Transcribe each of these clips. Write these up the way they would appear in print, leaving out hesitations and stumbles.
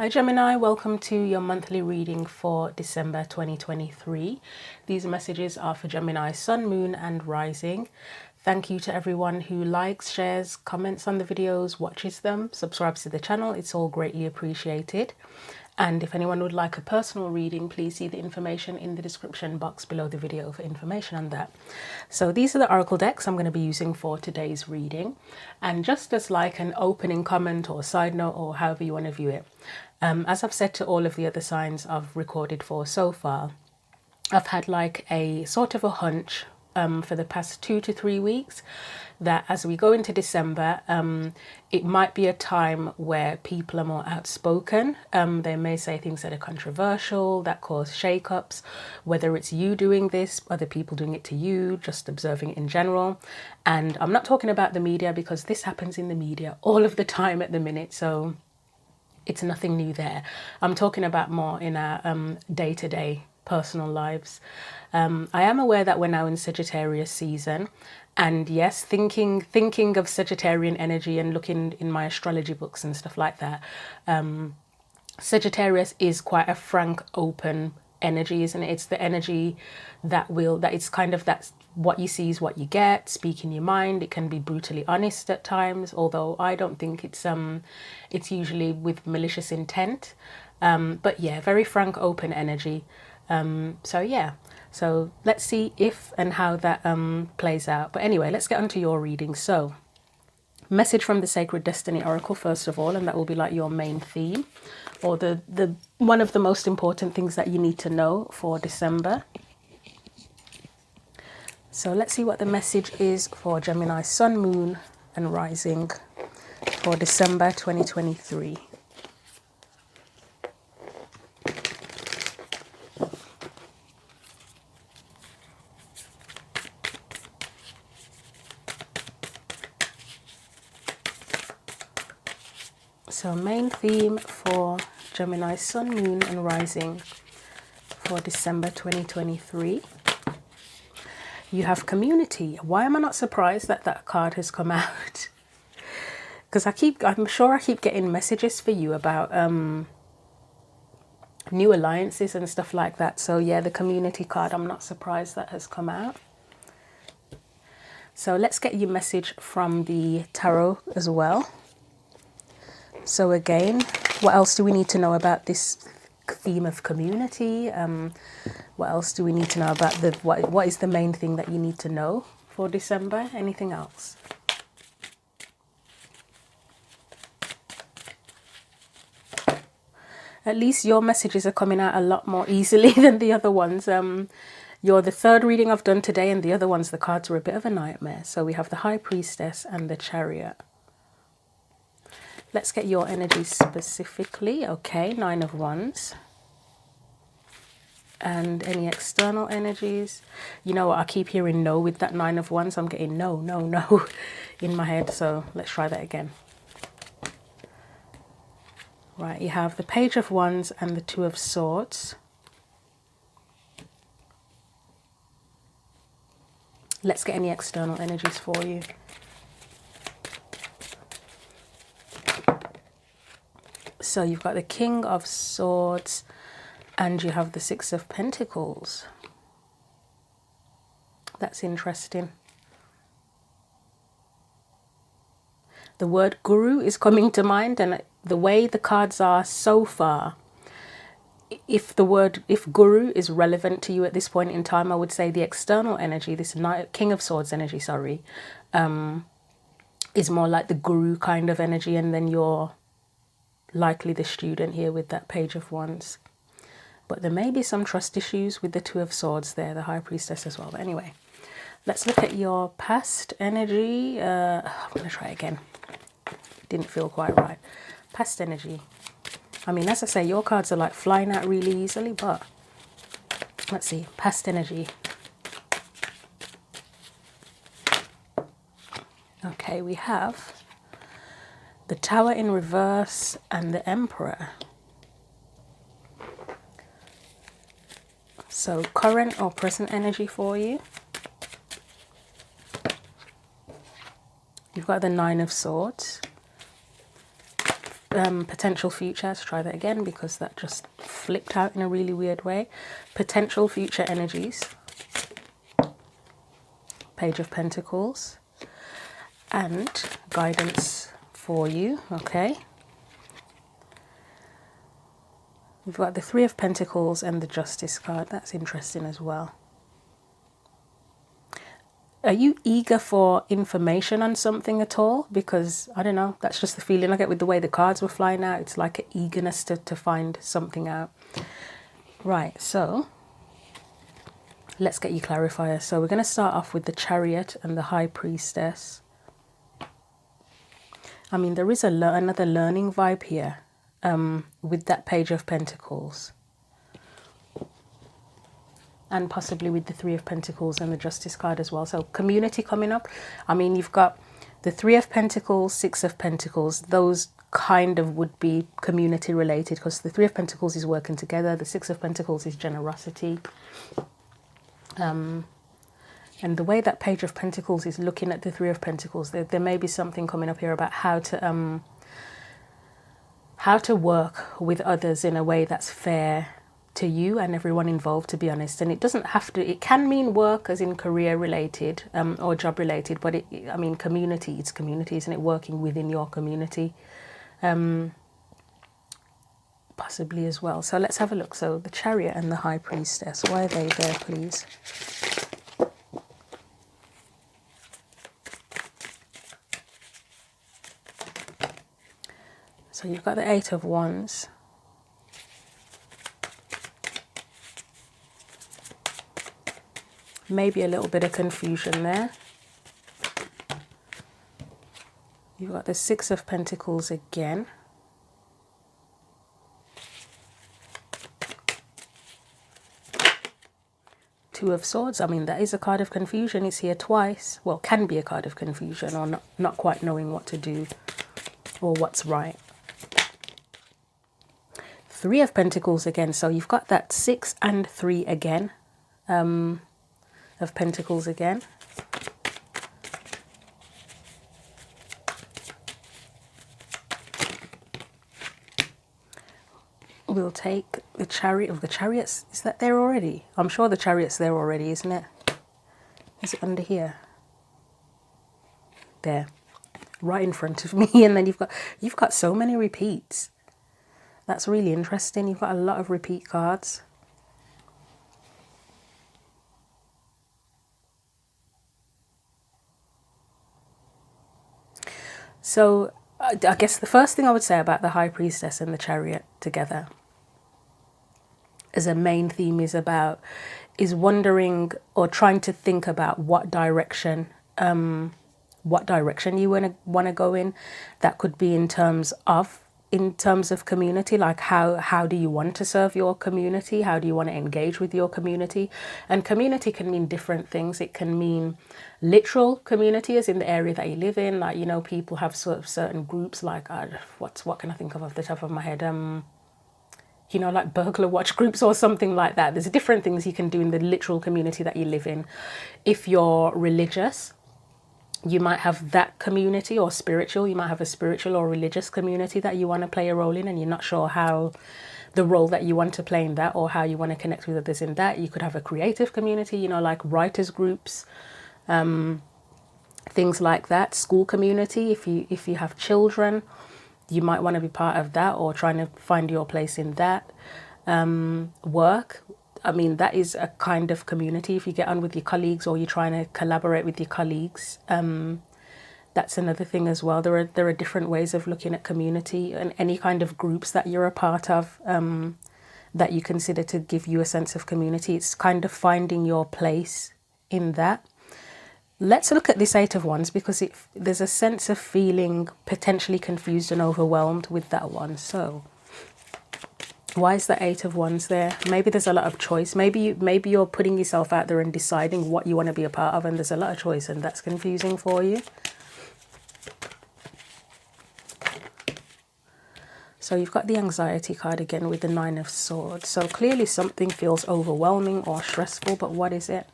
Hi Gemini, welcome to your monthly reading for December 2023. These messages are for Gemini Sun, Moon and Rising. Thank you to everyone who likes, shares, comments on the videos, watches them, subscribes to the channel. It's all greatly appreciated. And if anyone would like a personal reading, please see the information in the description box below the video for information on that. So these are the oracle decks I'm going to be using for today's reading. And just as like an opening comment or side note or however you want to view it, as I've said to all of the other signs I've recorded for so far, I've had like a sort of a hunch for the past 2 to 3 weeks that as we go into December, it might be a time where people are more outspoken. They may say things that are controversial, that cause shake-ups, whether it's you doing this, other people doing it to you, just observing it in general. And I'm not talking about the media because this happens in the media all of the time at the minute, so it's nothing new there. I'm talking about more in our day-to-day personal lives. I am aware that we're now in Sagittarius season, and yes, thinking of Sagittarian energy and looking in my astrology books and stuff like that, Sagittarius is quite a frank, open energy, isn't it? It's the energy that it's kind of that's what you see is what you get, speaking your mind. It can be brutally honest at times, although I don't think it's usually with malicious intent. But yeah, very frank, open energy. So let's see if and how that plays out. But anyway, let's get on to your reading. So message from the Sacred Destiny Oracle first of all, and that will be like your main theme, or the one of the most important things that you need to know for December. So let's see what the message is for Gemini Sun, Moon and Rising for December 2023. So main theme for Gemini Sun, Moon and Rising for December 2023. You have community. Why am I not surprised that that card has come out? Because I'm sure I keep getting messages for you about new alliances and stuff like that. So yeah, the community card, I'm not surprised that has come out. So let's get your message from the tarot as well. So again, what else do we need to know about this theme of community? What else do we need to know about what is the main thing that you need to know for December? Anything else? At least your messages are coming out a lot more easily than the other ones. You're the third reading I've done today, and the other ones, the cards were a bit of a nightmare. So we have the High Priestess and the Chariot. Let's get your energy specifically. Okay, 9 of Wands. And any external energies. You know what, I keep hearing no with that 9 of Wands. I'm getting no, no, no in my head. So let's try that again. Right, you have the Page of Wands and the 2 of Swords. Let's get any external energies for you. So you've got the King of Swords and you have the 6 of Pentacles. That's interesting. The word guru is coming to mind, and the way the cards are so far, if guru is relevant to you at this point in time, I would say the external energy, this King of Swords energy, sorry, is more like the guru kind of energy, and then you're likely the student here with that Page of Wands. But there may be some trust issues with the 2 of Swords there, the High Priestess as well. But anyway, let's look at your past energy. I'm going to try again. Didn't feel quite right. Past energy. I mean, as I say, your cards are like flying out really easily, but let's see. Past energy. Okay, we have the Tower in reverse and the Emperor. So current or present energy for you. You've got the 9 of Swords. potential future. Let's try that again because that just flipped out in a really weird way. Potential future energies. Page of Pentacles. And guidance for you, okay? We've got the Three of Pentacles and the Justice card. That's interesting as well. Are you eager for information on something at all? Because, I don't know, that's just the feeling I get with the way the cards were flying out. It's like an eagerness to find something out. Right, so let's get you clarifiers. So we're going to start off with the Chariot and the High Priestess. I mean, there is another learning vibe here with that Page of Pentacles. And possibly with the Three of Pentacles and the Justice card as well. So community coming up. I mean, you've got the Three of Pentacles, Six of Pentacles. Those kind of would be community related because the Three of Pentacles is working together. The Six of Pentacles is generosity. And the way that Page of Pentacles is looking at the Three of Pentacles, there may be something coming up here about how to work with others in a way that's fair to you and everyone involved, to be honest. And it doesn't have to, it can mean work as in career related or job related, but I mean community, it's community, isn't it? Working within your community possibly as well. So let's have a look. So the Chariot and the High Priestess, why are they there, please? So you've got the Eight of Wands. Maybe a little bit of confusion there. You've got the Six of Pentacles again. Two of Swords. I mean, that is a card of confusion. It's here twice. Well, can be a card of confusion or not quite knowing what to do or what's right. Three of Pentacles again. So you've got that 6 and 3 again. Of Pentacles again. We'll take the Chariot of the Chariots. Is that there already? I'm sure the Chariot's there already, isn't it? Is it under here? There. Right in front of me. And then you've got so many repeats. That's really interesting. You've got a lot of repeat cards. So I guess the first thing I would say about the High Priestess and the Chariot together as a main theme is wondering or trying to think about what direction you want to go in. That could be in terms of community, like how do you want to serve your community? How do you want to engage with your community? And community can mean different things. It can mean literal community, as in the area that you live in. Like, you know, people have sort of certain groups, like what can I think of off the top of my head? You know, like burglar watch groups or something like that. There's different things you can do in the literal community that you live in. If you're religious, you might have that community, or spiritual. You might have a spiritual or religious community that you want to play a role in, and you're not sure how the role that you want to play in that, or how you want to connect with others in that. You could have a creative community, you know, like writers groups, things like that. School community, if you have children, you might want to be part of that, or trying to find your place in that. Work, I mean, that is a kind of community. If you get on with your colleagues, or you're trying to collaborate with your colleagues, that's another thing as well. There are different ways of looking at community, and any kind of groups that you're a part of that you consider to give you a sense of community. It's kind of finding your place in that. Let's look at this Eight of Wands, because there's a sense of feeling potentially confused and overwhelmed with that one. So why is the Eight of Wands there? Maybe there's a lot of choice. Maybe you're putting yourself out there and deciding what you want to be a part of, and there's a lot of choice, and that's confusing for you. So you've got the Anxiety card again with the Nine of Swords. So clearly something feels overwhelming or stressful, but what is it?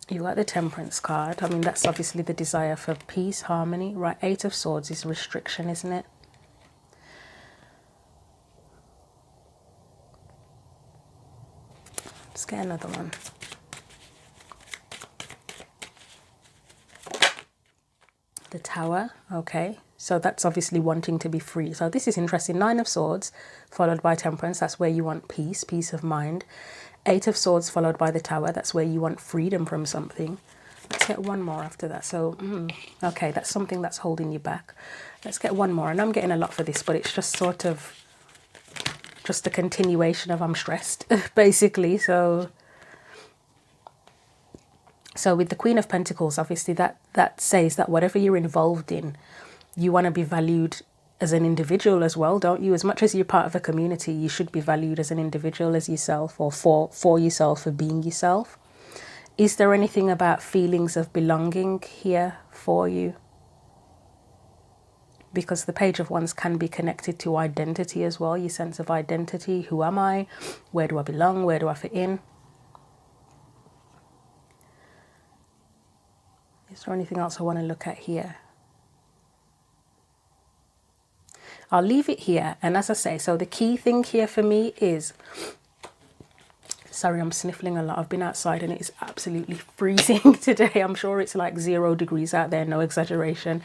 You've got the Temperance card. I mean, that's obviously the desire for peace, harmony, right? Eight of Swords is restriction, isn't it? get another one. The Tower, okay. So that's obviously wanting to be free. So this is interesting. 9 of Swords followed by Temperance. That's where you want peace, peace of mind. 8 of Swords followed by the Tower. That's where you want freedom from something. Let's get one more after that. So, okay, that's something that's holding you back. Let's get one more. And I'm getting a lot for this, but it's just sort of just a continuation of I'm stressed, basically. So with the Queen of Pentacles, obviously that says that whatever you're involved in, you want to be valued as an individual as well, don't you? As much as you're part of a community, you should be valued as an individual, as yourself, or for yourself, for being yourself. Is there anything about feelings of belonging here for you? Because the Page of Wands can be connected to identity as well, your sense of identity. Who am I? Where do I belong? Where do I fit in? Is there anything else I want to look at here? I'll leave it here. And as I say, so the key thing here for me is, sorry, I'm sniffling a lot. I've been outside and it is absolutely freezing today. I'm sure it's like 0 degrees out there, no exaggeration.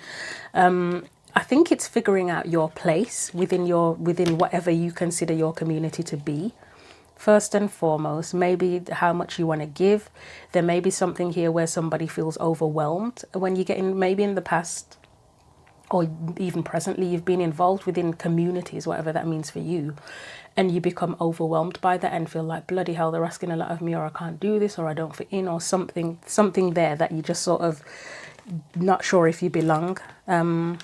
I think it's figuring out your place within whatever you consider your community to be. First and foremost, maybe how much you want to give. There may be something here where somebody feels overwhelmed when you get in, maybe in the past or even presently, you've been involved within communities, whatever that means for you, and you become overwhelmed by that and feel like, bloody hell, they're asking a lot of me, or I can't do this, or I don't fit in, or something there that you just sort of not sure if you belong. That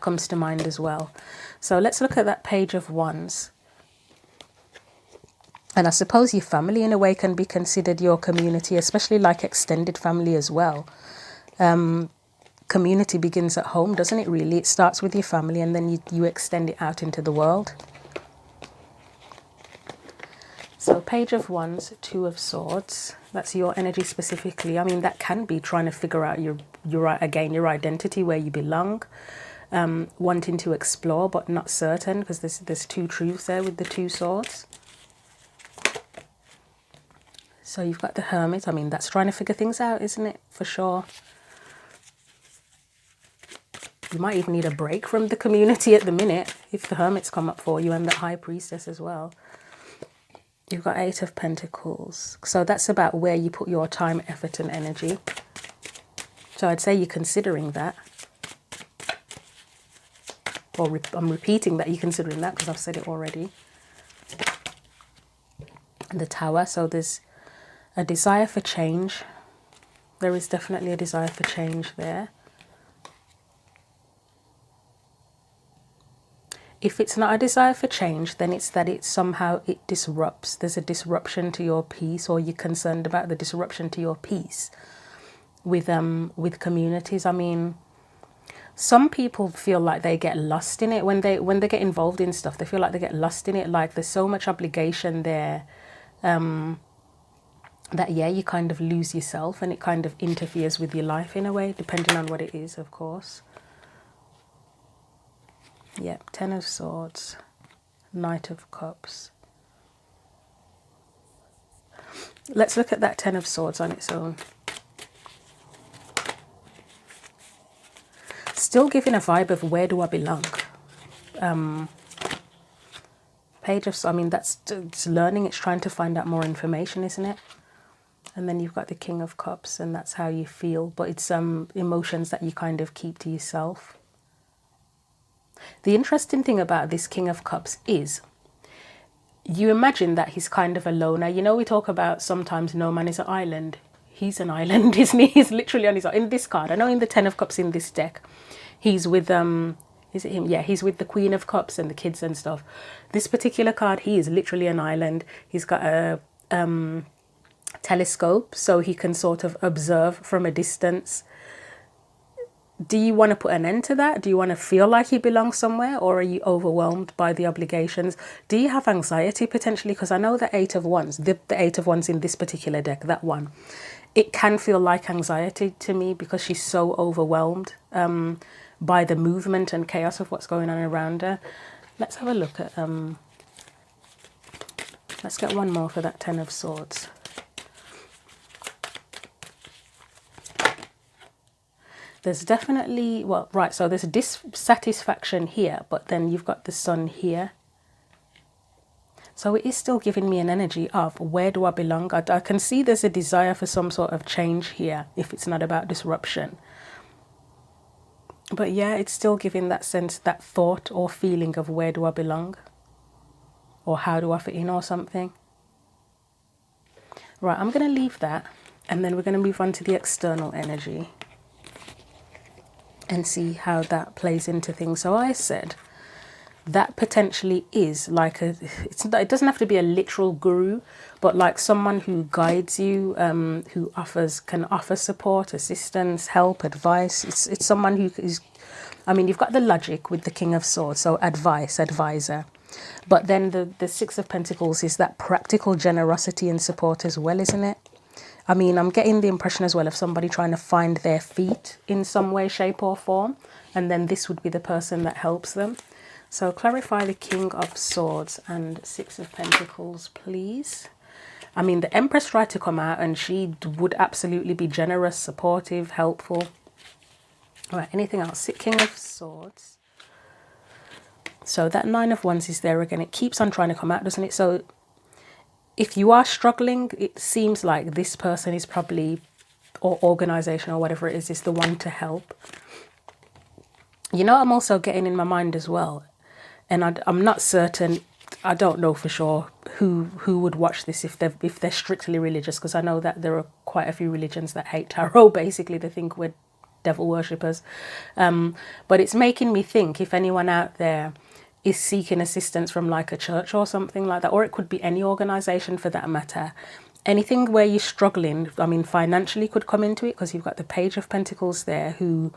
comes to mind as well. So let's look at that Page of Wands. And I suppose your family in a way can be considered your community, especially like extended family as well. Community begins at home, doesn't it really? It starts with your family and then you extend it out into the world. So Page of Wands, 2 of Swords. That's your energy specifically. I mean, that can be trying to figure out your identity, where you belong. Wanting to explore but not certain, because there's 2 truths there with the 2 swords. So you've got the Hermit. I mean, that's trying to figure things out, isn't it? For sure. You might even need a break from the community at the minute if the Hermit's come up for you, and the High Priestess as well. You've got 8 of Pentacles. So that's about where you put your time, effort and energy. So I'd say you're considering that. Or I'm repeating that you're considering that because I've said it already. The Tower. So there's a desire for change. There is definitely a desire for change there. If it's not a desire for change, then it's that it disrupts. There's a disruption to your peace, or you're concerned about the disruption to your peace with communities. I mean, some people feel like they get lost in it when they get involved in stuff. They feel like they get lost in it, like there's so much obligation there that you kind of lose yourself, and it kind of interferes with your life in a way, depending on what it is, of course. Yep, 10 of Swords, Knight of Cups. Let's look at that 10 of Swords on its own. Still giving a vibe of where do I belong. Page of, I mean, it's learning, it's trying to find out more information, isn't it? And then you've got the King of Cups, and that's how you feel, but it's emotions that you kind of keep to yourself. The interesting thing about this King of Cups is you imagine that he's kind of a loner. You know, we talk about sometimes no man is an island. He's an island, isn't he? He's literally on his own. In this card, I know in the 10 of Cups in this deck, he's with, is it him? Yeah, he's with the Queen of Cups and the kids and stuff. This particular card, he is literally an island. He's got a telescope, so he can sort of observe from a distance. Do you want to put an end to that? Do you want to feel like you belong somewhere, or are you overwhelmed by the obligations? Do you have anxiety potentially? Because I know the 8 of Wands, the 8 of Wands in this particular deck, that one, it can feel like anxiety to me because she's so overwhelmed by the movement and chaos of what's going on around her. Let's have a look at Let's get one more for that Ten of Swords. There's definitely, well, right, so there's a dissatisfaction here, but then you've got the Sun here. So it is still giving me an energy of where do I belong? I can see there's a desire for some sort of change here if it's not about disruption. But yeah, it's still giving that sense, that thought or feeling of where do I belong? Or how do I fit in or something? Right, I'm going to leave that and then we're going to move on to the external energy and see how that plays into things. So I said that potentially is like it doesn't have to be a literal guru, but like someone who guides you, who can offer support, assistance, help, advice. It's someone who is, I mean, you've got the logic with the King of Swords, so advice, advisor. But then the Six of Pentacles is that practical generosity and support as well, isn't it? I mean, I'm getting the impression as well of somebody trying to find their feet in some way, shape or form. And then this would be the person that helps them. So clarify the King of Swords and Six of Pentacles, please. I mean, the Empress tried to come out and she would absolutely be generous, supportive, helpful. All right, anything else? King of Swords. So that Nine of Wands is there again. It keeps on trying to come out, doesn't it? So if you are struggling, it seems like this person is probably, or organization or whatever it is the one to help. You know, I'm also getting in my mind as well, and I'm not certain, I don't know for sure who would watch this if they're strictly religious, because I know that there are quite a few religions that hate tarot. Basically, they think we're devil worshippers. But it's making me think if anyone out there is seeking assistance from like a church or something like that, or it could be any organization for that matter. Anything where you're struggling, I mean, financially could come into it, because you've got the Page of Pentacles there, who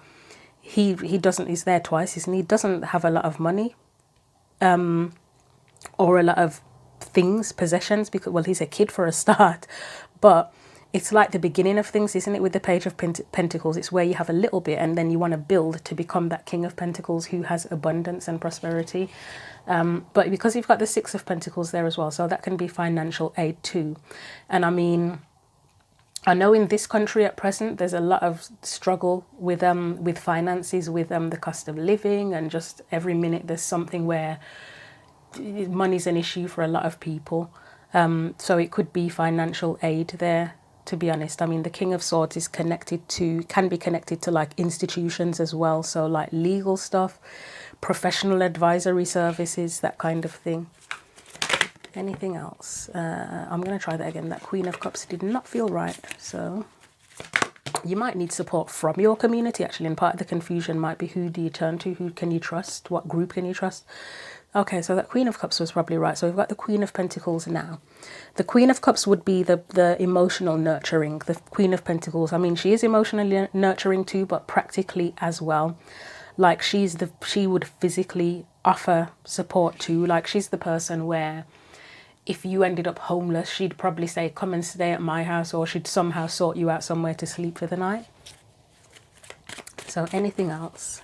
he's there twice, isn't he? Doesn't have a lot of money, or a lot of things, possessions, because, well, he's a kid for a start, but it's like the beginning of things, isn't it, with the Page of Pentacles? It's where you have a little bit and then you want to build to become that King of Pentacles who has abundance and prosperity. But because you've got the Six of Pentacles there as well, so that can be financial aid too. And I mean, I know in this country at present, there's a lot of struggle with finances, with the cost of living, and just every minute there's something where money's an issue for a lot of people. So it could be financial aid there, to be honest. I mean, the King of Swords is can be connected to like institutions as well. So like legal stuff, professional advisory services, that kind of thing. Anything else? I'm going to try that again. That Queen of Cups did not feel right. So you might need support from your community, actually. And part of the confusion might be, who do you turn to? Who can you trust? What group can you trust? Okay, so that Queen of Cups was probably right. So we've got the Queen of Pentacles now. The Queen of Cups would be the emotional nurturing. The Queen of Pentacles, I mean, she is emotionally nurturing too, but practically as well. Like she would physically offer support too. Like she's the person where if you ended up homeless, she'd probably say, come and stay at my house, or she'd somehow sort you out somewhere to sleep for the night. So anything else?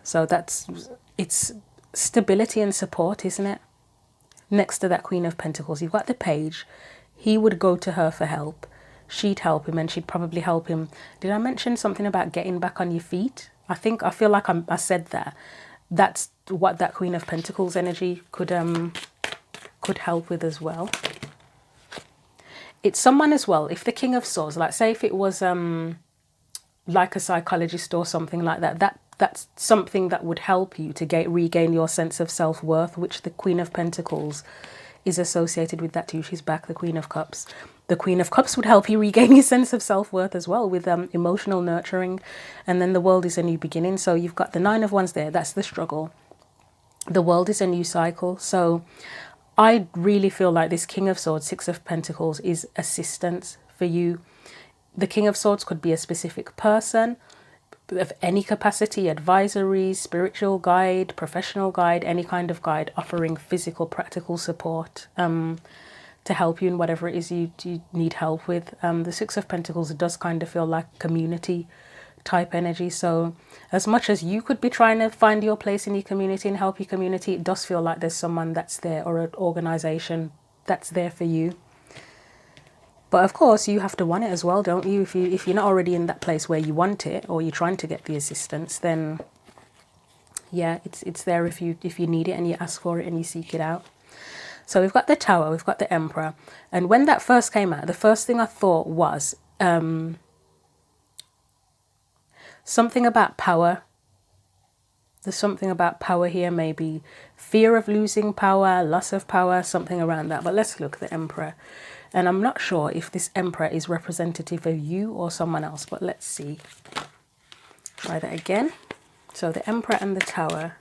So it's stability and support, isn't it? Next to that Queen of Pentacles, you've got the Page. He would go to her for help. She'd help him, and she'd probably help him. Did I mention something about getting back on your feet? I feel like I said that. That's what that Queen of Pentacles energy could help with as well. It's someone as well, if the King of Swords, like say if it was like a psychologist or something like that, that's something that would help you to regain your sense of self-worth, which the Queen of Pentacles is associated with that too. She's back, the Queen of Cups. The Queen of Cups would help you regain your sense of self-worth as well, with emotional nurturing. And then the World is a new beginning. So you've got the Nine of Wands there. That's the struggle. The World is a new cycle. So I really feel like this King of Swords, Six of Pentacles, is assistance for you. The King of Swords could be a specific person of any capacity, advisory, spiritual guide, professional guide, any kind of guide, offering physical, practical support to help you in whatever it is you need help with. The Six of Pentacles does kind of feel like community type energy. So as much as you could be trying to find your place in your community and help your community, it does feel like there's someone that's there, or an organization that's there for you. But of course you have to want it as well, don't you? If you're not already in that place where you want it, or you're trying to get the assistance, then yeah, it's there if you need it and you ask for it and you seek it out. So we've got the Tower, we've got the Emperor, and when that first came out, the first thing I thought was something about power. There's something about power here, maybe fear of losing power, loss of power, something around that. But let's look at the Emperor. And I'm not sure if this Emperor is representative of you or someone else, but let's see. Try that again. So the Emperor and the Tower.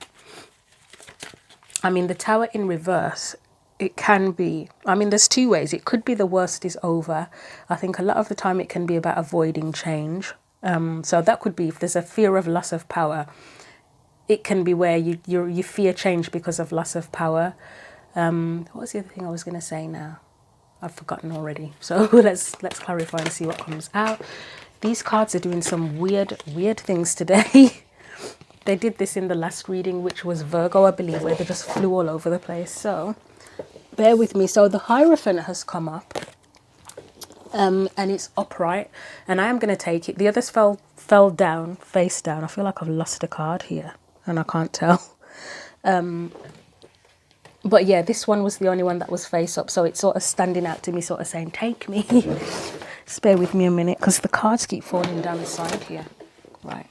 I mean, the Tower in reverse, it can be, I mean, there's two ways. It could be the worst is over. I think a lot of the time it can be about avoiding change. So that could be if there's a fear of loss of power. It can be where you fear change because of loss of power. What was the other thing I was going to say now? I've forgotten already. So let's clarify and see what comes out. These cards are doing some weird things today. They did this in the last reading, which was Virgo, I believe, where they just flew all over the place. So bear with me. So the Hierophant has come up, and it's upright, and I am going to take it. The others fell down, face down. I feel like I've lost a card here, and I can't tell. But yeah, this one was the only one that was face up, so it's sort of standing out to me, sort of saying, take me. Just bear with me a minute, because the cards keep falling down the side here. Right.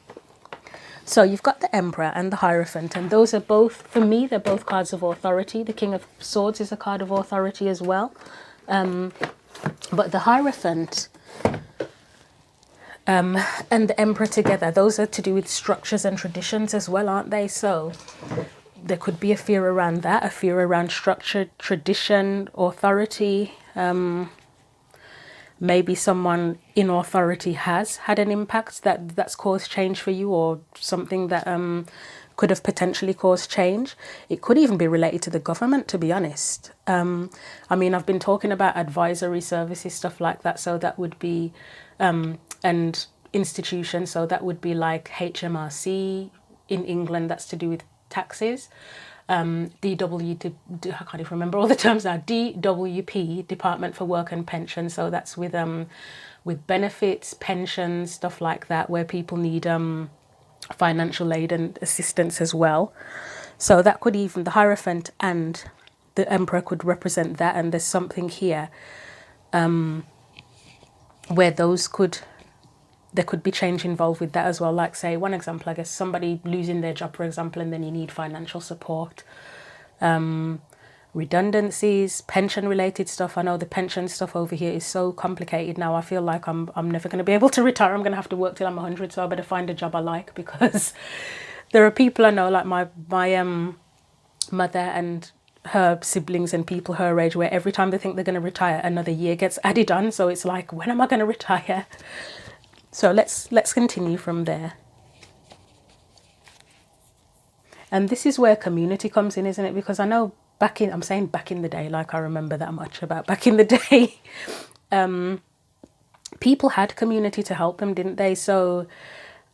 So you've got the Emperor and the Hierophant, and those are both, for me, they're both cards of authority. The King of Swords is a card of authority as well. But the Hierophant and the Emperor together, those are to do with structures and traditions as well, aren't they? So there could be a fear around that, a fear around structure, tradition, authority. Maybe someone in authority has had an impact that's caused change for you, or something that could have potentially caused change. It could even be related to the government, to be honest. I mean, I've been talking about advisory services, stuff like that. So that would be, and institutions. So that would be like HMRC in England, that's to do with taxes. DW, I can't even remember all the terms now. DWP, Department for Work and Pension. So that's with benefits, pensions, stuff like that, where people need financial aid and assistance as well. So that could even, the Hierophant and the Emperor could represent that. And there's something here where there could be change involved with that as well. Like, say, one example, I guess, somebody losing their job, for example, and then you need financial support. Redundancies, pension related stuff. I know the pension stuff over here is so complicated now. I feel like I'm never going to be able to retire. I'm going to have to work till I'm 100, so I better find a job I like, because there are people I know, like my mother and her siblings and people her age, where every time they think they're going to retire, another year gets added on. So it's like, when am I going to retire? So let's continue from there. And this is where community comes in, isn't it? Because I know I'm saying back in the day, like I remember that much about back in the day. People had community to help them, didn't they? So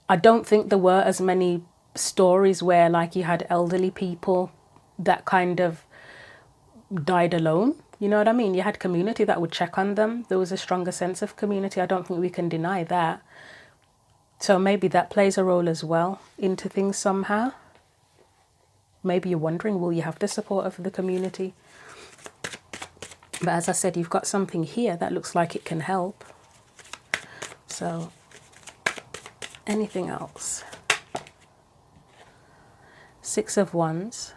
I don't think there were as many stories where, like, you had elderly people that kind of died alone. You know what I mean? You had community that would check on them. There was a stronger sense of community. I don't think we can deny that. So maybe that plays a role as well into things somehow. Maybe you're wondering, will you have the support of the community? But as I said, you've got something here that looks like it can help. So anything else? Six of Wands.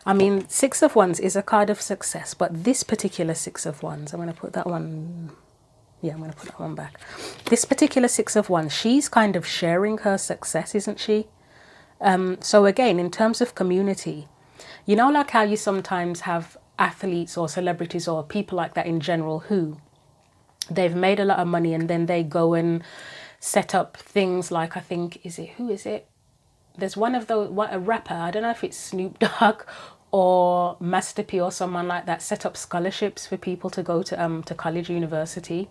I mean, Six of Wands is a card of success, but this particular Six of Wands, I'm going to put that one, yeah, I'm going to put that one back. This particular Six of Wands, she's kind of sharing her success, isn't she? So again, in terms of community, you know, like how you sometimes have athletes or celebrities or people like that in general who they've made a lot of money and then they go and set up things like, I think, who is it? There's one of those, a rapper, I don't know if it's Snoop Dogg or Master P or someone like that set up scholarships for people to go to college, university.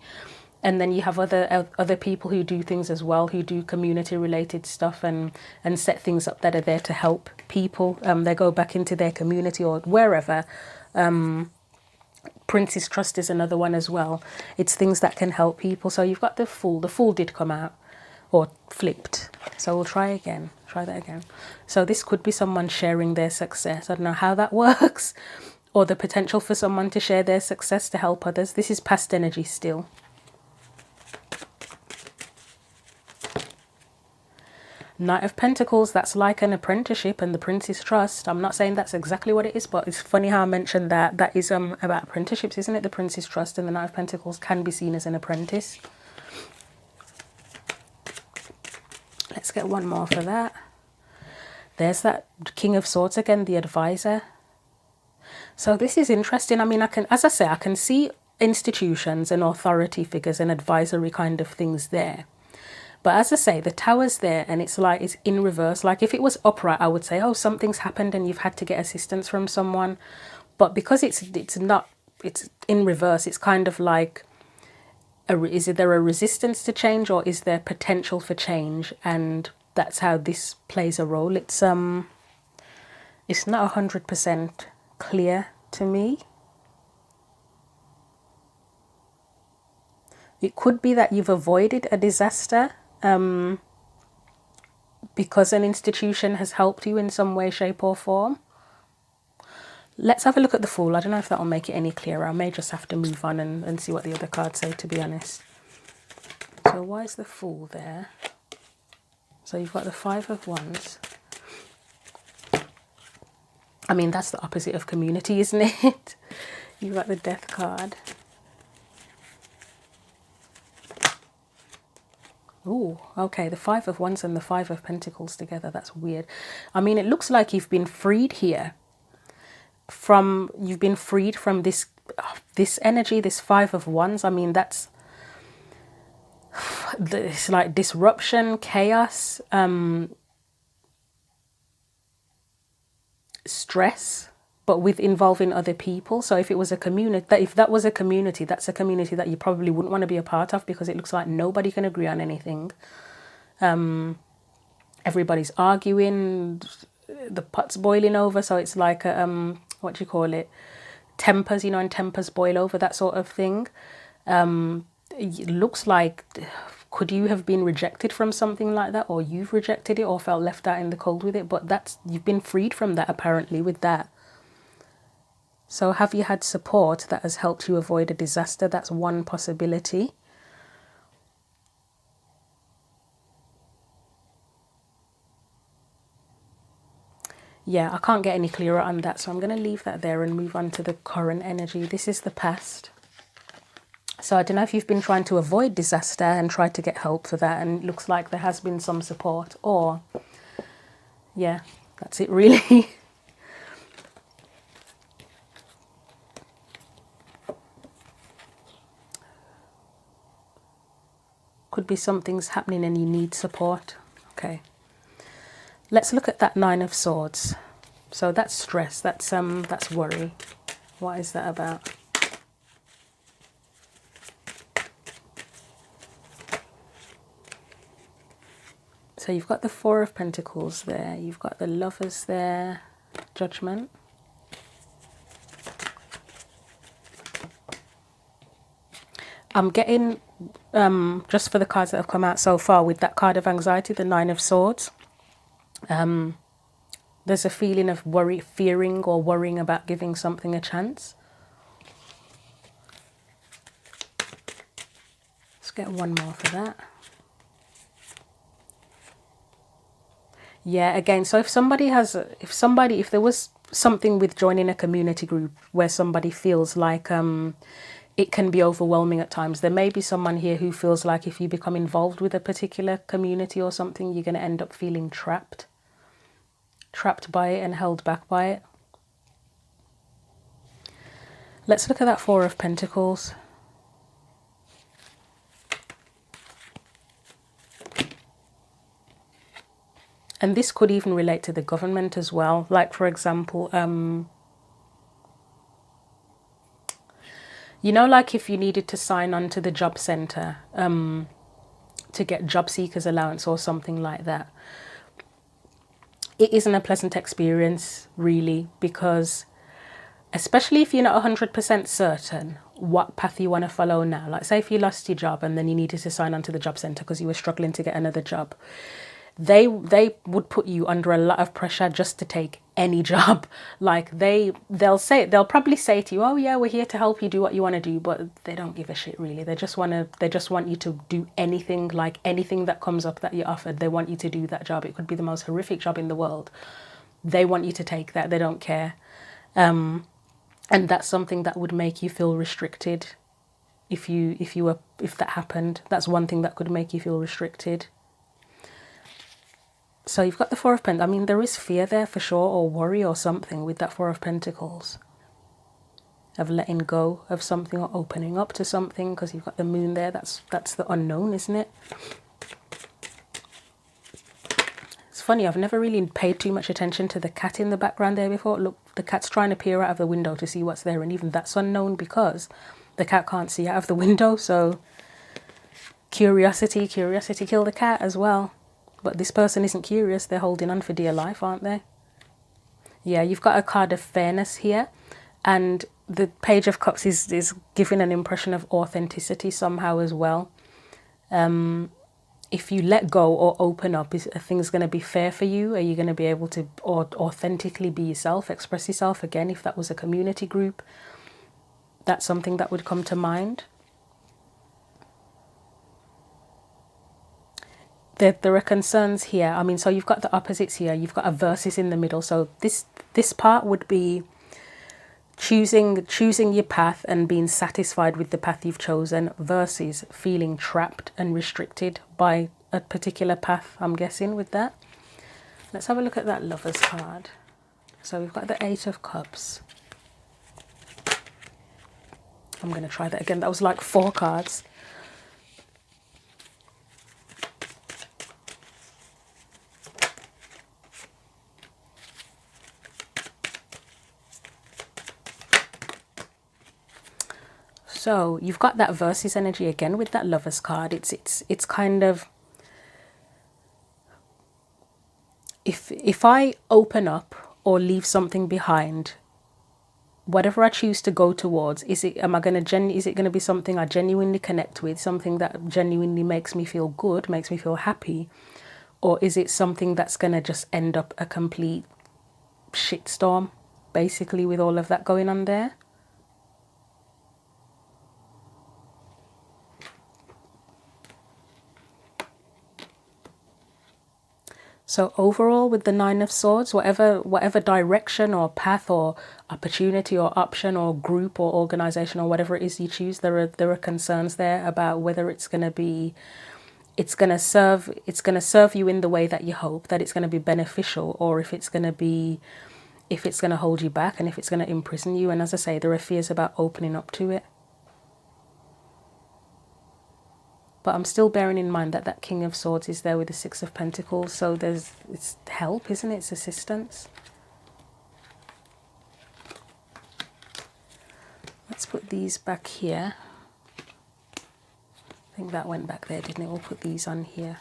And then you have other people who do things as well, who do community related stuff and set things up that are there to help people. They go back into their community or wherever. Prince's Trust is another one as well. It's things that can help people. So you've got the Fool. The Fool did come out or flipped. So we'll try again. Try that again. So this could be someone sharing their success. I don't know how that works, or the potential for someone to share their success to help others. This is past energy still. Knight of Pentacles, that's like an apprenticeship, and the Prince's Trust. I'm not saying that's exactly what it is, but it's funny how I mentioned that. That is about apprenticeships, isn't it? The Prince's Trust and the Knight of Pentacles can be seen as an apprentice. Let's get one more for that. There's that King of Swords again, the advisor. So this is interesting. I mean, as I say, I can see institutions and authority figures and advisory kind of things there. But as I say, the Tower's there and it's like it's in reverse. Like if it was upright, I would say, oh, something's happened and you've had to get assistance from someone. But because it's in reverse, it's kind of like, is there a resistance to change, or is there potential for change? And that's how this plays a role. It's not 100% clear to me. It could be that you've avoided a disaster because an institution has helped you in some way, shape or form. Let's have a look at the Fool. I don't know if that will make it any clearer. I may just have to move on and see what the other cards say, to be honest. So why is the Fool there? So you've got the Five of Wands. I mean, that's the opposite of community, isn't it? You've got the Death card. Oh, okay, the Five of Wands and the Five of Pentacles together. That's weird. I mean, it looks like you've been freed here. You've been freed from this energy, this Five of Wands. I mean, it's like disruption, chaos, stress, but with involving other people. So if it was a community, if that was a community, that's a community that you probably wouldn't want to be a part of, because it looks like nobody can agree on anything. Everybody's arguing, the pot's boiling over. So it's like what do you call it? Tempers, you know, and tempers boil over, that sort of thing. It looks like, could you have been rejected from something like that, or you've rejected it or felt left out in the cold with it? But you've been freed from that apparently with that. So have you had support that has helped you avoid a disaster? That's one possibility. Yeah, I can't get any clearer on that, so I'm going to leave that there and move on to the current energy. This is the past. So I don't know if you've been trying to avoid disaster and tried to get help for that, and it looks like there has been some support, or yeah, that's it really. Could be something's happening and you need support. Okay. Let's look at that Nine of Swords. So that's stress, that's worry. What is that about? So you've got the Four of Pentacles there, you've got the Lovers there, Judgment. I'm getting, just for the cards that have come out so far, with that card of anxiety, the Nine of Swords, there's a feeling of worry, fearing or worrying about giving something a chance. Let's get one more for that. Yeah, again, so if there was something with joining a community group where somebody feels like it can be overwhelming at times, there may be someone here who feels like if you become involved with a particular community or something, you're going to end up feeling trapped by it and held back by it. Let's look at that Four of Pentacles. And this could even relate to the government as well. Like, for example, you know, like if you needed to sign on to the job centre to get job seekers allowance or something like that, it isn't a pleasant experience really, because especially if you're not 100% certain what path you want to follow now. Like say if you lost your job and then you needed to sign on to the job centre because you were struggling to get another job, they would put you under a lot of pressure just to take any job. Like they'll probably say to you, oh yeah, we're here to help you do what you want to do, but they don't give a shit really. They just want you to do anything, like anything that comes up that you're offered. They want you to do that job. It could be the most horrific job in the world. They want you to take that. They don't care. And that's something that would make you feel restricted if that happened. That's one thing that could make you feel restricted. So you've got the Four of Pentacles. I mean, there is fear there for sure, or worry or something with that Four of Pentacles. Of letting go of something or opening up to something, because you've got the Moon there. That's the unknown, isn't it? It's funny, I've never really paid too much attention to the cat in the background there before. Look, the cat's trying to peer out of the window to see what's there, and even that's unknown because the cat can't see out of the window. So curiosity killed the cat as well. But this person isn't curious. They're holding on for dear life, aren't they? Yeah, you've got a card of fairness here. And the Page of Cups is giving an impression of authenticity somehow as well. If you let go or open up, are things going to be fair for you? Are you going to be able to authentically be yourself, express yourself? Again, if that was a community group, that's something that would come to mind. There are concerns here. I mean, so you've got the opposites here. You've got a versus in the middle. So this part would be choosing your path and being satisfied with the path you've chosen, versus feeling trapped and restricted by a particular path, I'm guessing, with that. Let's have a look at that Lover's card. So we've got the Eight of Cups. I'm going to try that again. That was like 4 cards. So you've got that versus energy again with that Lover's card. It's kind of, if I open up or leave something behind, whatever I choose to go towards, is it going to be something I genuinely connect with, something that genuinely makes me feel good, makes me feel happy, or is it something that's going to just end up a complete shitstorm, basically, with all of that going on there? So overall, with the Nine of Swords, whatever direction or path or opportunity or option or group or organization or whatever it is you choose, there are concerns there about whether it's going to serve you in the way that you hope, that it's going to be beneficial, or if it's going to hold you back and if it's going to imprison you. And as I say, there are fears about opening up to it. But I'm still bearing in mind that that King of Swords is there with the Six of Pentacles. So it's help, isn't it? It's assistance. Let's put these back here. I think that went back there, didn't it? We'll put these on here.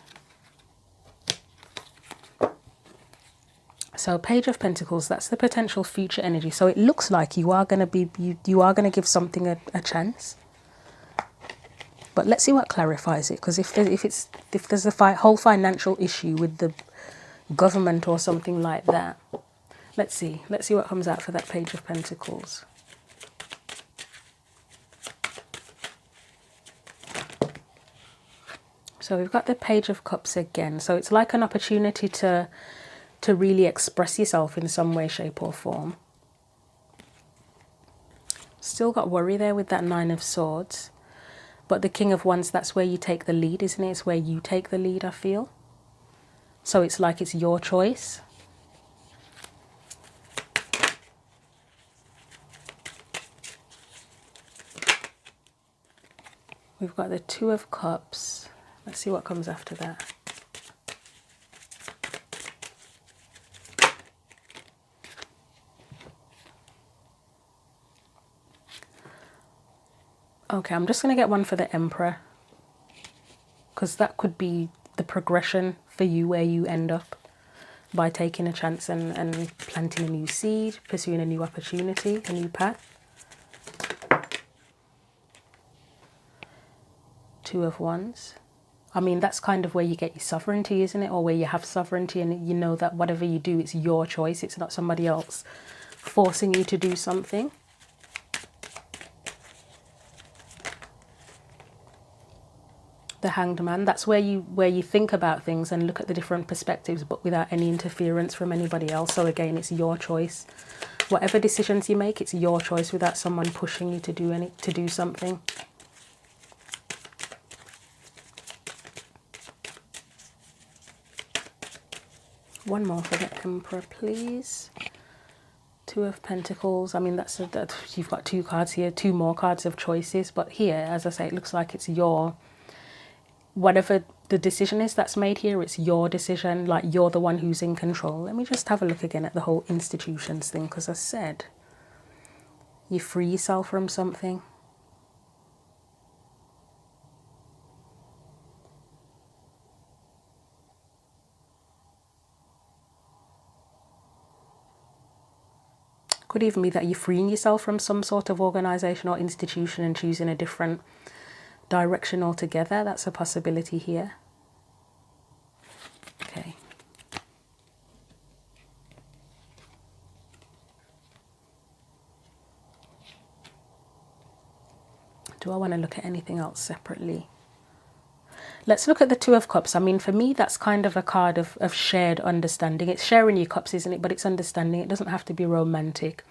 So Page of Pentacles, that's the potential future energy. So it looks like you are going to give something a chance. But let's see what clarifies it, because if there's a whole financial issue with the government or something like that, let's see what comes out for that Page of Pentacles. So we've got the Page of Cups again. So it's like an opportunity to really express yourself in some way, shape or form. Still got worry there with that Nine of Swords. But the King of Wands, that's where you take the lead, isn't it? It's where you take the lead, I feel. So it's like it's your choice. We've got the Two of Cups. Let's see what comes after that. Okay, I'm just going to get one for the Emperor, because that could be the progression for you where you end up by taking a chance and planting a new seed, pursuing a new opportunity, a new path. Two of Wands. I mean, that's kind of where you get your sovereignty, isn't it? Or where you have sovereignty and you know that whatever you do, it's your choice. It's not somebody else forcing you to do something. The Hanged Man, that's where you think about things and look at the different perspectives, but without any interference from anybody else. So again, it's your choice. Whatever decisions you make, it's your choice without someone pushing you to do something. One more for the Emperor, please. Two of Pentacles. I mean, that you've got two cards here, two more cards of choices. But here, as I say, it looks like it's whatever the decision is that's made here, it's your decision. Like, you're the one who's in control. Let me just have a look again at the whole institutions thing, because I said you free yourself from something. Could even be that you're freeing yourself from some sort of organization or institution and choosing a different direction altogether. That's a possibility here. Okay. Do I want to look at anything else separately? Let's look at the Two of Cups. I mean, for me, that's kind of a card of shared understanding. It's sharing your cups, isn't it? But it's understanding. It doesn't have to be romantic.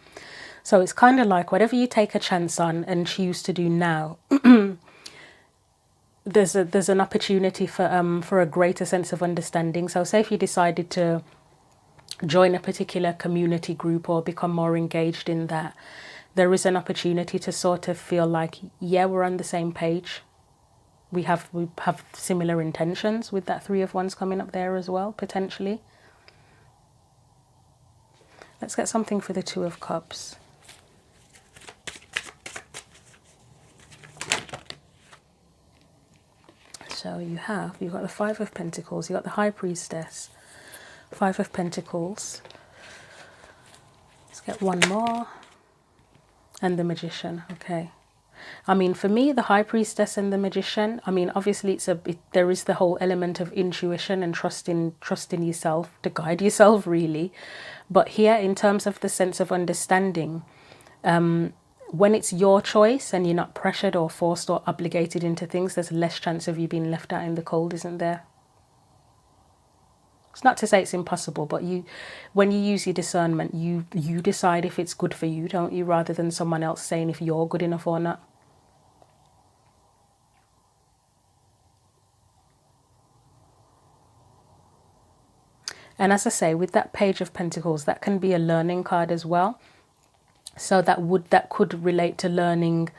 So it's kind of like whatever you take a chance on and choose to do now, there's an opportunity for a greater sense of understanding. So say if you decided to join a particular community group or become more engaged in that, there is an opportunity to sort of feel like, yeah, we're on the same page. We have similar intentions, with that Three of Wands coming up there as well, potentially. Let's get something for the Two of Cups. So you've got the Five of Pentacles, you've got the High Priestess, Five of Pentacles. Let's get one more. And the Magician, okay. I mean, for me, the High Priestess and the Magician, I mean, obviously there is the whole element of intuition and trusting yourself to guide yourself, really. But here, in terms of the sense of understanding, when it's your choice and you're not pressured or forced or obligated into things, there's less chance of you being left out in the cold, isn't there? It's not to say it's impossible, but when you use your discernment, you decide if it's good for you, don't you, rather than someone else saying if you're good enough or not. And as I say, with that Page of Pentacles, that can be a learning card as well. So that could relate to learning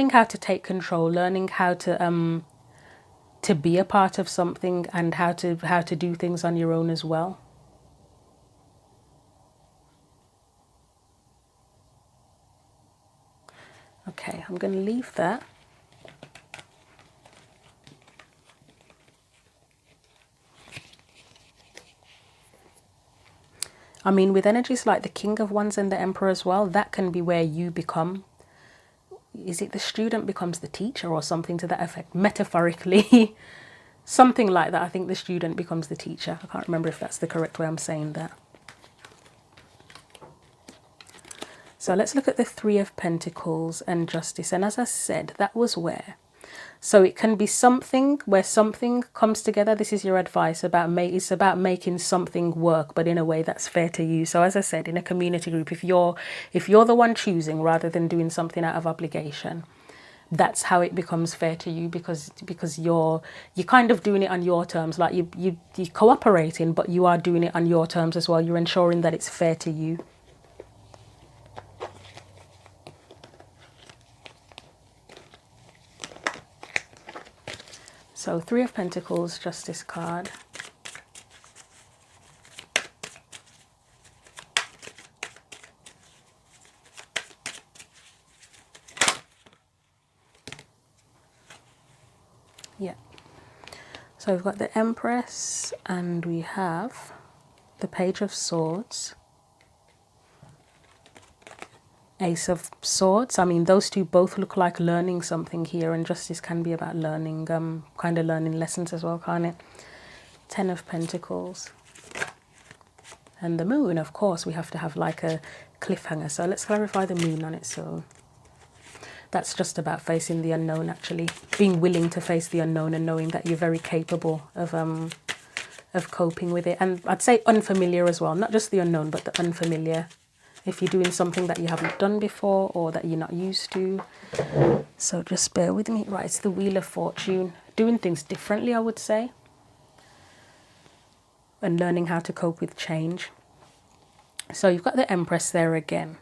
how to take control, learning how to be a part of something, and how to do things on your own as well. Okay, I'm going to leave that. I mean, with energies like the King of Wands and the Emperor as well, that can be where you become, is it the student becomes the teacher or something to that effect, metaphorically? Something like that. I think the student becomes the teacher. I can't remember if that's the correct way I'm saying that. So let's look at the Three of Pentacles and Justice. And as I said, that was where. So it can be something where something comes together. This is your advice it's about making something work, but in a way that's fair to you. So as I said, in a community group, if you're the one choosing rather than doing something out of obligation, that's how it becomes fair to you, because you're kind of doing it on your terms. Like you're cooperating, but you are doing it on your terms as well. You're ensuring that it's fair to you. So Three of Pentacles, Justice card. Yeah. So we've got the Empress and we have the Page of Swords, Ace of Swords. I mean, those two both look like learning something here, and Justice can be about learning, kind of learning lessons as well, can't it? Ten of Pentacles. And the Moon, of course, we have to have like a cliffhanger. So let's clarify the Moon on it. So that's just about facing the unknown, actually. Being willing to face the unknown and knowing that you're very capable of coping with it. And I'd say unfamiliar as well. Not just the unknown, but the unfamiliar. If you're doing something that you haven't done before or that you're not used to. So just bear with me. Right, it's the Wheel of Fortune. Doing things differently, I would say. And learning how to cope with change. So you've got the Empress there again.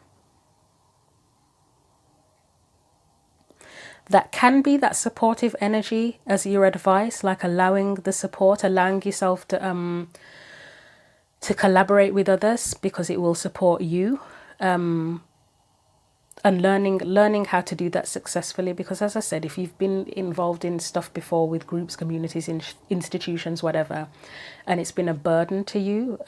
That can be that supportive energy as your advice, like allowing the support, allowing yourself to collaborate with others because it will support you. And learning how to do that successfully, because as I said, if you've been involved in stuff before with groups, communities, institutions, whatever, and it's been a burden to you,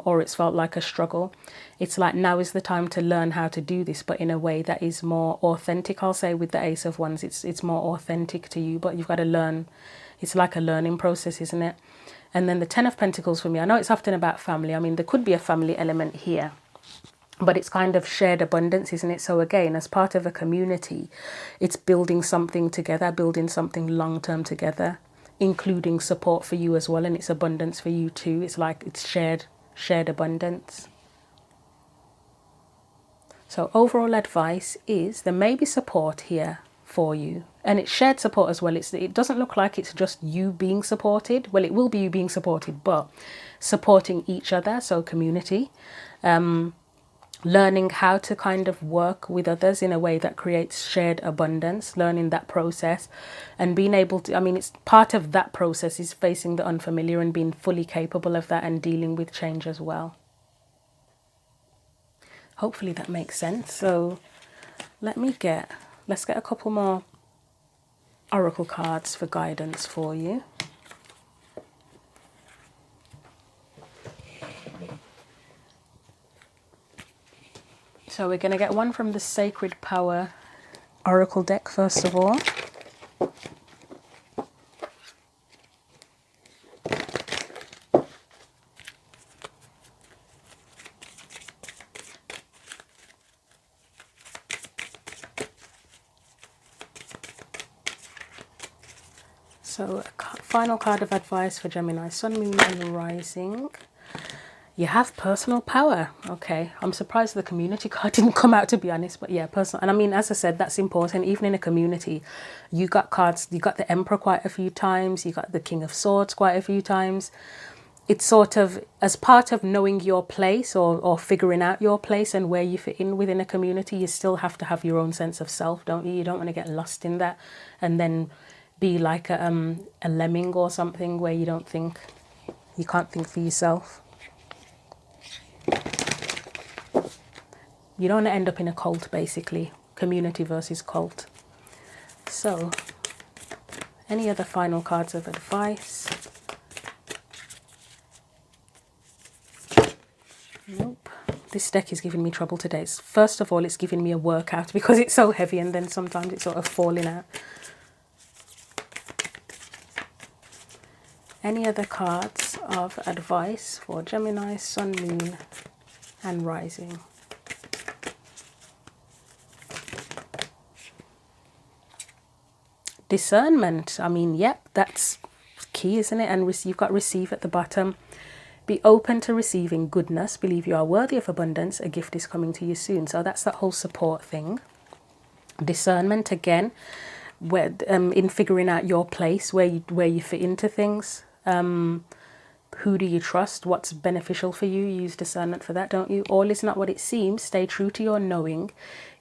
or it's felt like a struggle, it's like now is the time to learn how to do this, but in a way that is more authentic. I'll say with the Ace of Wands, it's more authentic to you, but you've got to learn. It's like a learning process, isn't it? And then the Ten of Pentacles for me, I know it's often about family. I mean, there could be a family element here, but it's kind of shared abundance, isn't it? So again, as part of a community, it's building something together, building something long-term together, including support for you as well, and it's abundance for you too. It's like it's shared abundance. So overall advice is there may be support here for you, and it's shared support as well. It doesn't look like it's just you being supported. Well, it will be you being supported, but supporting each other, so community. Learning how to kind of work with others in a way that creates shared abundance, learning that process and being able to, I mean, it's part of that process is facing the unfamiliar and being fully capable of that and dealing with change as well. Hopefully that makes sense. So let's get a couple more oracle cards for guidance for you. So we're going to get one from the Sacred Power Oracle deck first of all. So final card of advice for Gemini, Sun, Moon and Rising. You have personal power. Okay, I'm surprised the community card didn't come out, to be honest, but yeah, personal. And I mean, as I said, that's important. Even in a community, you got cards, you got the Emperor quite a few times, you got the King of Swords quite a few times. It's sort of as part of knowing your place or figuring out your place and where you fit in within a community, you still have to have your own sense of self, don't you? You don't want to get lost in that and then be like a lemming or something where you can't think for yourself. You don't want to end up in a cult, basically. Community versus cult. So, any other final cards of advice? Nope. This deck is giving me trouble today. First of all, it's giving me a workout because it's so heavy, and then sometimes it's sort of falling out. Any other cards of advice for Gemini, Sun, Moon and Rising? Discernment. I mean, yep, that's key, isn't it? And you've got receive at the bottom. Be open to receiving goodness. Believe you are worthy of abundance. A gift is coming to you soon. So that's that whole support thing. Discernment again, where in figuring out your place, where you fit into things. Who do you trust? What's beneficial for you? You use discernment for that, don't you? All is not what it seems. Stay true to your knowing.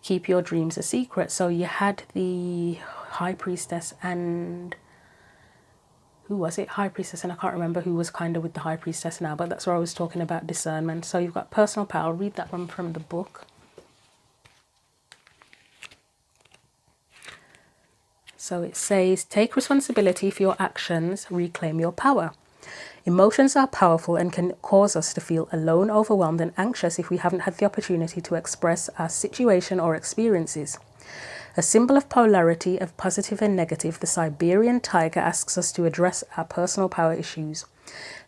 Keep your dreams a secret. So you had the High Priestess and who was it? High Priestess, and I can't remember who was kind of with the High Priestess now, but that's where I was talking about discernment. So you've got personal power. I'll read that one from the book. So it says, take responsibility for your actions, reclaim your power. Emotions are powerful and can cause us to feel alone, overwhelmed, and anxious if we haven't had the opportunity to express our situation or experiences. A symbol of polarity of positive and negative, the Siberian tiger asks us to address our personal power issues.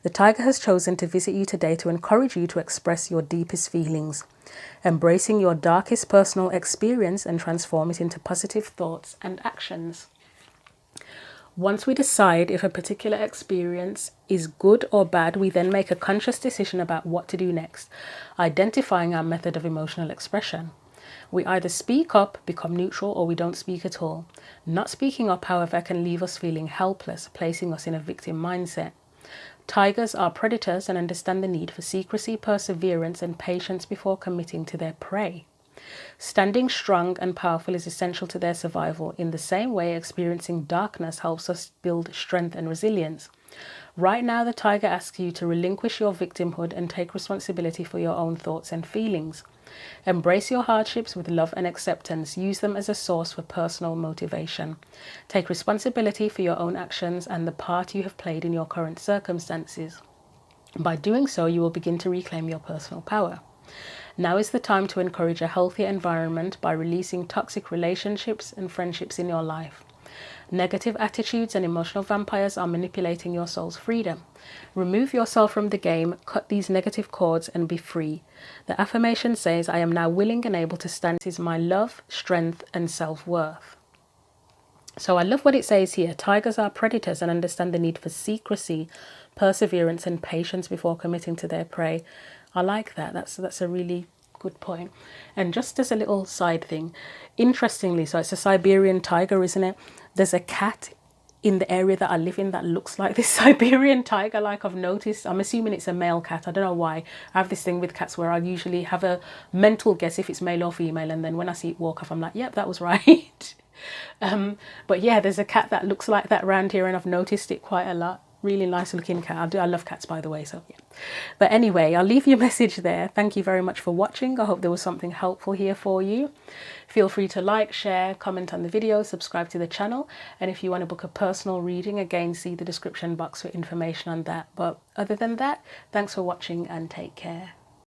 The tiger has chosen to visit you today to encourage you to express your deepest feelings, embracing your darkest personal experience and transform it into positive thoughts and actions. Once we decide if a particular experience is good or bad, we then make a conscious decision about what to do next, identifying our method of emotional expression. We either speak up, become neutral, or we don't speak at all. Not speaking up, however, can leave us feeling helpless, placing us in a victim mindset. Tigers are predators and understand the need for secrecy, perseverance, and patience before committing to their prey. Standing strong and powerful is essential to their survival. In the same way, experiencing darkness helps us build strength and resilience. Right now, the tiger asks you to relinquish your victimhood and take responsibility for your own thoughts and feelings. Embrace your hardships with love and acceptance. Use them as a source for personal motivation. Take responsibility for your own actions and the part you have played in your current circumstances. By doing so, you will begin to reclaim your personal power. Now is the time to encourage a healthier environment by releasing toxic relationships and friendships in your life. Negative attitudes and emotional vampires are manipulating your soul's freedom. Remove yourself from the game, cut these negative cords, and be free. The affirmation says, I am now willing and able to stand. This is my love, strength, and self-worth. So I love what it says here. Tigers are predators and understand the need for secrecy, perseverance, and patience before committing to their prey. I like that. That's a really good point. And just as a little side thing, interestingly, so it's a Siberian tiger, isn't it? There's a cat in the area that I live in that looks like this Siberian tiger. Like, I've noticed, I'm assuming it's a male cat. I don't know why. I have this thing with cats where I usually have a mental guess if it's male or female, and then when I see it walk off, I'm like, yep, that was right. But yeah, there's a cat that looks like that around here, and I've noticed it quite a lot. Really nice looking cat. I love cats, by the way, so yeah. But anyway, I'll leave you a message there. Thank you very much for watching. I hope there was something helpful here for you. Feel free to like, share, comment on the video, subscribe to the channel, and if you want to book a personal reading, again, see the description box for information on that. But other than that, thanks for watching and take care.